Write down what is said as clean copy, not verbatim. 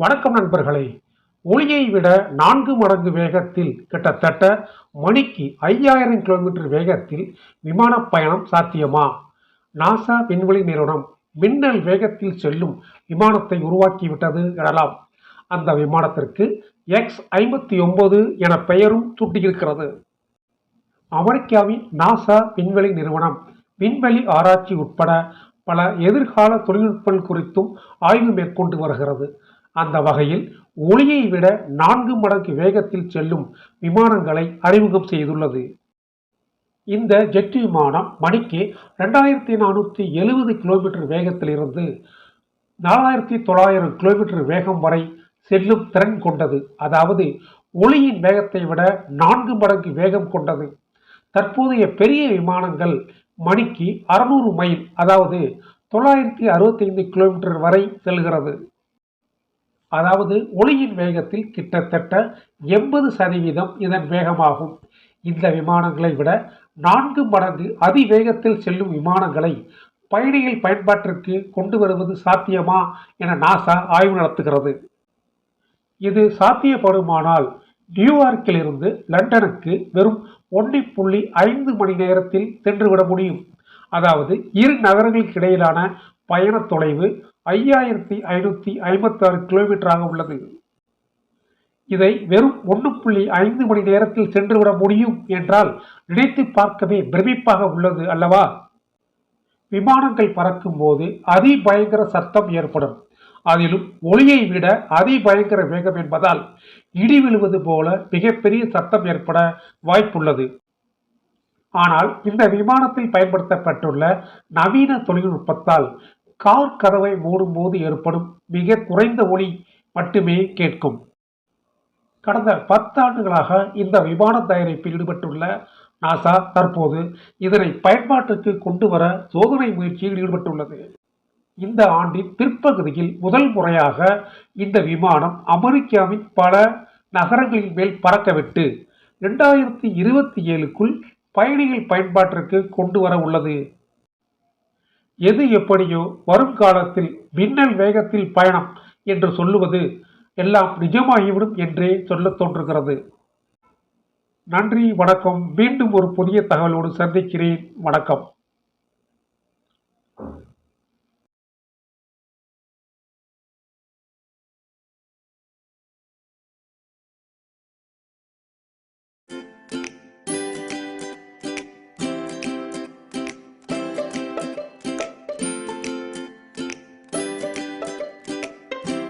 வணக்கம் நண்பர்களே. ஒளியை விட 4 மடங்கு வேகத்தில் கிட்டத்தட்ட மணிக்கு 5000 கிலோமீட்டர் வேகத்தில் விமான பயணம் சாத்தியமா? நாசா விண்வெளி நிறுவனம் மின்னல் வேகத்தில் செல்லும் விமானத்தை உருவாக்கிவிட்டது எனலாம். அந்த விமானத்திற்கு X-59 என பெயரும் சூட்டியிருக்கிறது. அமெரிக்காவின் நாசா விண்வெளி நிறுவனம் விண்வெளி ஆராய்ச்சி உட்பட பல எதிர்கால தொழில்நுட்பங்கள் குறித்தும் ஆய்வு மேற்கொண்டு வருகிறது. அந்த வகையில் ஒளியை விட 4 மடங்கு வேகத்தில் செல்லும் விமானங்களை அறிமுகம் செய்துள்ளது. இந்த ஜெட் விமானம் மணிக்கு 2470 கிலோமீட்டர் வேகத்தில் இருந்து 4900 கிலோமீட்டர் வேகம் வரை செல்லும் திறன் கொண்டது. அதாவது ஒளியின் வேகத்தை விட 4 மடங்கு வேகம் கொண்டது. தற்போதைய பெரிய விமானங்கள் மணிக்கு 600 மைல், அதாவது 965 கிலோமீட்டர் வரை செல்கிறது. அதாவது ஒளியின் வேகத்தில் கிட்டத்தட்ட 80% இதன் வேகமாகும். இந்த விமானங்களை விட 4 மடங்கு அதிவேகத்தில் செல்லும் விமானங்களை பயணிகள் பயன்பாட்டிற்கு கொண்டு வருவது சாத்தியமா என நாசா ஆய்வு நடத்துகிறது. இது சாத்தியப்படுமானால் நியூயார்க்கிலிருந்து லண்டனுக்கு வெறும் 1.5 மணி நேரத்தில் சென்றுவிட முடியும். அதாவது இரு நகரங்களுக்கு இடையிலான பயண தொலைவு 5556 கிலோமீட்டராக உள்ளது. இதை வெறும் 1.5 மணி நேரத்தில் சென்றுவிட முடியும் என்றால் நினைத்து பார்க்கவே பிரமிப்பாக உள்ளது அல்லவா? விமானங்கள் பறக்கும் போது அதிபயங்கர சத்தம் ஏற்படும். அதிலும் ஒளியை விட அதிபயங்கர வேகம் என்பதால் இடி விழுவது போல மிகப்பெரிய சத்தம் ஏற்பட வாய்ப்புள்ளது. ஆனால் இந்த விமானத்தில் பயன்படுத்தப்பட்டுள்ள நவீன தொழில்நுட்பத்தால் கார் கதவை மூடும் போது ஏற்படும் மிக குறைந்த ஒலி மட்டுமே கேட்கும். கடந்த 10 ஆண்டுகளாக இந்த விமான தயாரிப்பில் ஈடுபட்டுள்ள நாசா தற்போது இதனை பயன்பாட்டுக்கு கொண்டு வர சோதனை முயற்சியில் ஈடுபட்டுள்ளது. இந்த ஆண்டின் பிற்பகுதியில் முதல் முறையாக இந்த விமானம் அமெரிக்காவின் பல நகரங்களின் மேல் பறக்கவிட்டு 2027க்குள் பயணிகள் பயன்பாட்டிற்கு கொண்டு வர உள்ளது. எது எப்படியோ வரும் காலத்தில் மின்னல் வேகத்தில் பயணம் என்று சொல்லுவது எல்லாம் நிஜமாகிவிடும் என்றே சொல்ல தோன்றுகிறது. நன்றி, வணக்கம். மீண்டும் ஒரு புதிய தகவலோடு சந்திக்கிறேன். வணக்கம்.